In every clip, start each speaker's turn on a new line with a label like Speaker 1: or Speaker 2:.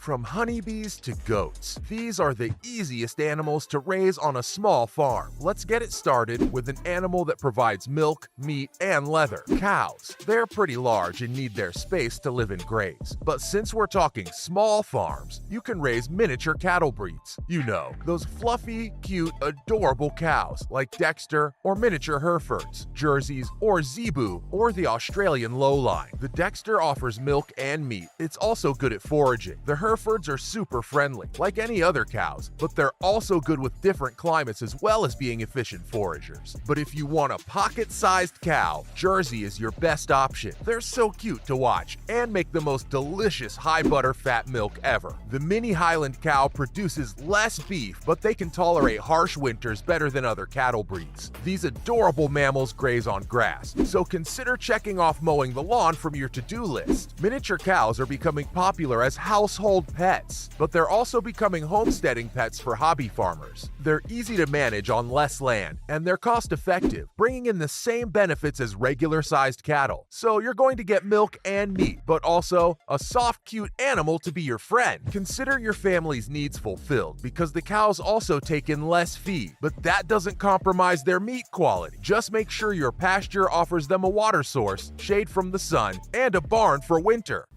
Speaker 1: From honeybees to goats, these are the easiest animals to raise on a small farm. Let's get it started with an animal that provides milk, meat, and leather. Cows. They're pretty large and need their space to live and graze. But since we're talking small farms, you can raise miniature cattle breeds. You know, those fluffy, cute, adorable cows like Dexter or miniature Herefords, Jerseys, or Zebu, or the Australian lowline. The Dexter offers milk and meat. It's also good at foraging. The Herefords are super friendly, like any other cows, but they're also good with different climates as well as being efficient foragers. But if you want a pocket-sized cow, Jersey is your best option. They're so cute to watch and make the most delicious high butter fat milk ever. The mini Highland cow produces less beef, but they can tolerate harsh winters better than other cattle breeds. These adorable mammals graze on grass, so consider checking off mowing the lawn from your to-do list. Miniature cows are becoming popular as household pets, but they're also becoming homesteading pets for hobby farmers. They're easy to manage on less land, and they're cost-effective, bringing in the same benefits as regular-sized cattle. So you're going to get milk and meat, but also a soft, cute animal to be your friend. Consider your family's needs fulfilled, because the cows also take in less feed, but that doesn't compromise their meat quality. Just make sure your pasture offers them a water source, shade from the sun, and a barn for winter.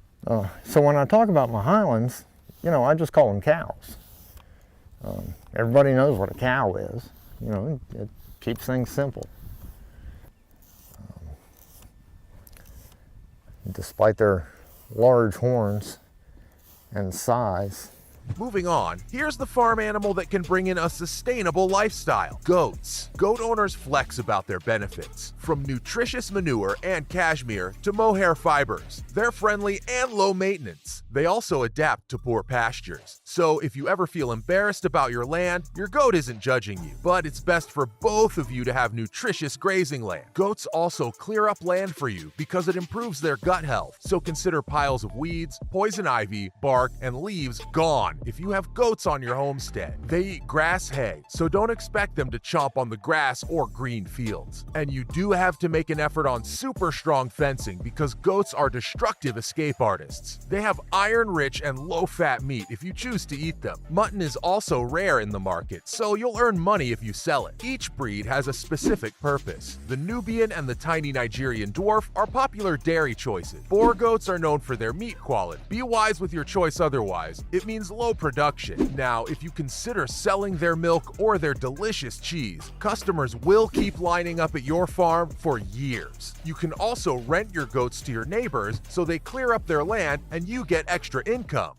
Speaker 2: So when I talk about my Highlands, I just call them cows. Everybody knows what a cow is. It keeps things simple. Despite their large horns and size.
Speaker 1: Moving on, here's the farm animal that can bring in a sustainable lifestyle: goats. Goat owners flex about their benefits. From nutritious manure and cashmere to mohair fibers, they're friendly and low maintenance. They also adapt to poor pastures. So if you ever feel embarrassed about your land, your goat isn't judging you. But it's best for both of you to have nutritious grazing land. Goats also clear up land for you because it improves their gut health. So consider piles of weeds, poison ivy, bark, and leaves gone if you have goats on your homestead. They eat grass hay, so don't expect them to chomp on the grass or green fields. And you do have to make an effort on super strong fencing because goats are destructive escape artists. They have iron-rich and low-fat meat if you choose to eat them. Mutton is also rare in the market, so you'll earn money if you sell it. Each breed has a specific purpose. The Nubian and the tiny Nigerian dwarf are popular dairy choices. Boer goats are known for their meat quality. Be wise with your choice otherwise. It means low production. Now, if you consider selling their milk or their delicious cheese, customers will keep lining up at your farm for years. You can also rent your goats to your neighbors so they clear up their land and you get extra income.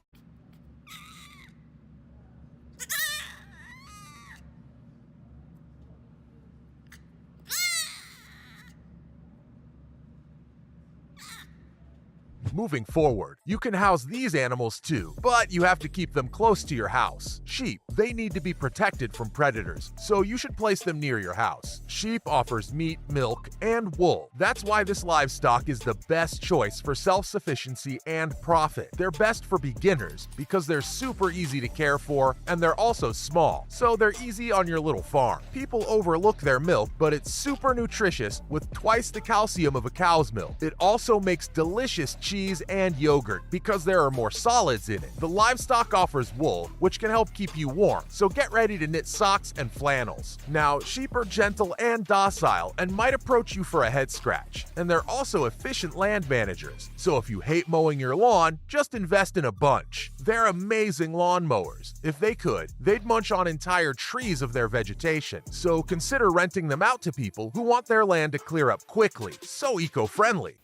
Speaker 1: Moving forward, you can house these animals too, but you have to keep them close to your house. Sheep, they need to be protected from predators, so you should place them near your house. Sheep offers meat, milk, and wool. That's why this livestock is the best choice for self-sufficiency and profit. They're best for beginners because they're super easy to care for and they're also small, so they're easy on your little farm. People overlook their milk, but it's super nutritious with twice the calcium of a cow's milk. It also makes delicious cheese and yogurt because there are more solids in it. The livestock offers wool, which can help keep you warm, so get ready to knit socks and flannels. Now, sheep are gentle and docile and might approach you for a head scratch, and they're also efficient land managers, so if you hate mowing your lawn, just invest in a bunch. They're amazing lawn mowers. If they could, they'd munch on entire trees of their vegetation, so consider renting them out to people who want their land to clear up quickly. So eco-friendly.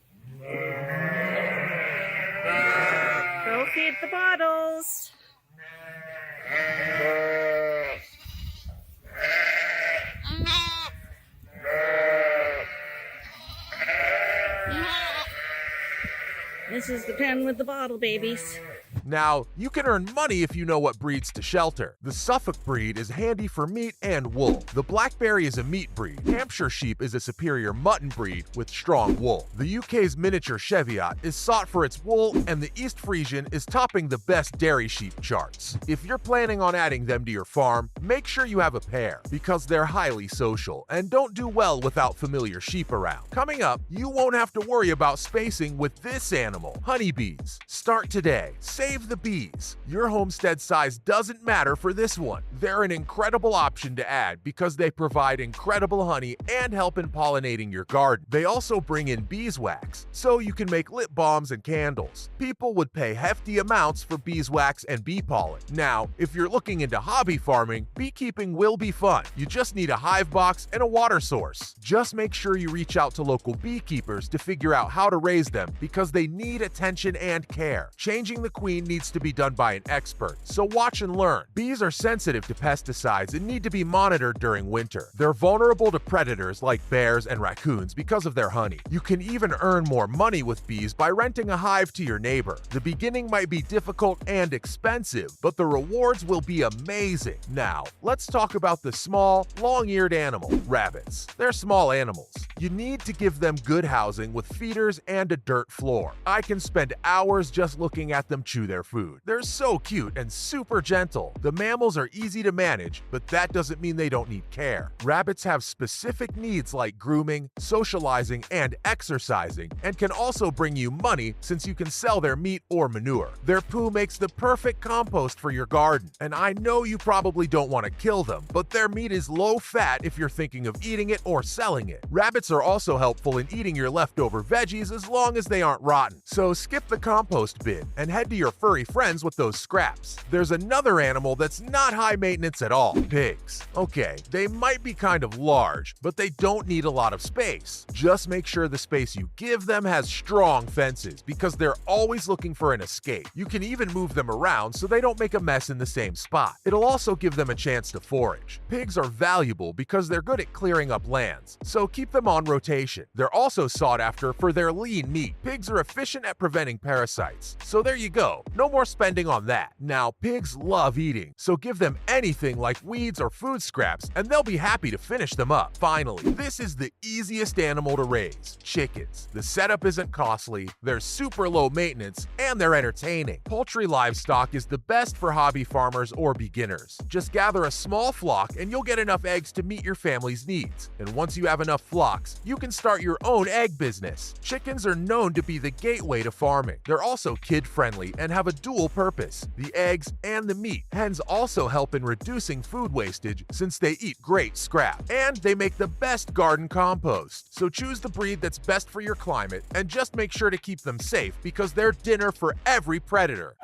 Speaker 3: Go feed the bottles. This is the pen with the bottle, babies.
Speaker 1: Now, you can earn money if you know what breeds to shelter. The Suffolk breed is handy for meat and wool. The Blackberry is a meat breed. Hampshire sheep is a superior mutton breed with strong wool. The UK's miniature Cheviot is sought for its wool, and the East Frisian is topping the best dairy sheep charts. If you're planning on adding them to your farm, make sure you have a pair, because they're highly social and don't do well without familiar sheep around. Coming up, you won't have to worry about spacing with this animal, honeybees. Start today. Save Leave the bees. Your homestead size doesn't matter for this one. They're an incredible option to add because they provide incredible honey and help in pollinating your garden. They also bring in beeswax, so you can make lip balms and candles. People would pay hefty amounts for beeswax and bee pollen. Now, if you're looking into hobby farming, beekeeping will be fun. You just need a hive box and a water source. Just make sure you reach out to local beekeepers to figure out how to raise them because they need attention and care. Changing the queen needs to be done by an expert, so watch and learn. Bees are sensitive to pesticides and need to be monitored during winter. They're vulnerable to predators like bears and raccoons because of their honey. You can even earn more money with bees by renting a hive to your neighbor. The beginning might be difficult and expensive, but the rewards will be amazing. Now, let's talk about the small, long-eared animal, rabbits. They're small animals. You need to give them good housing with feeders and a dirt floor. I can spend hours just looking at them chew their food. They're so cute and super gentle. The mammals are easy to manage, but that doesn't mean they don't need care. Rabbits have specific needs like grooming, socializing, and exercising, and can also bring you money since you can sell their meat or manure. Their poo makes the perfect compost for your garden, and I know you probably don't want to kill them, but their meat is low fat if you're thinking of eating it or selling it. Rabbits are also helpful in eating your leftover veggies as long as they aren't rotten. So skip the compost bin and head to your furry friends with those scraps. There's another animal that's not high maintenance at all, pigs. Okay, they might be kind of large, but they don't need a lot of space. Just make sure the space you give them has strong fences because they're always looking for an escape. You can even move them around so they don't make a mess in the same spot. It'll also give them a chance to forage. Pigs are valuable because they're good at clearing up lands, so keep them on rotation. They're also sought after for their lean meat. Pigs are efficient at preventing parasites, so there you go. No more spending on that. Now, pigs love eating, so give them anything like weeds or food scraps, and they'll be happy to finish them up. Finally, this is the easiest animal to raise, chickens. The setup isn't costly, they're super low maintenance, and they're entertaining. Poultry livestock is the best for hobby farmers or beginners. Just gather a small flock and you'll get enough eggs to meet your family's needs. And once you have enough flocks, you can start your own egg business. Chickens are known to be the gateway to farming. They're also kid-friendly and have a dual purpose, the eggs and the meat. Hens also help in reducing food wastage since they eat great scrap. And they make the best garden compost. So choose the breed that's best for your climate and just make sure to keep them safe because they're dinner for every predator.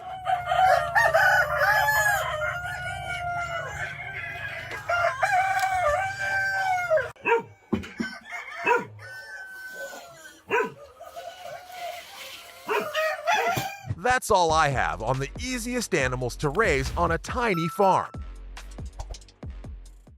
Speaker 1: That's all I have on the easiest animals to raise on a tiny farm.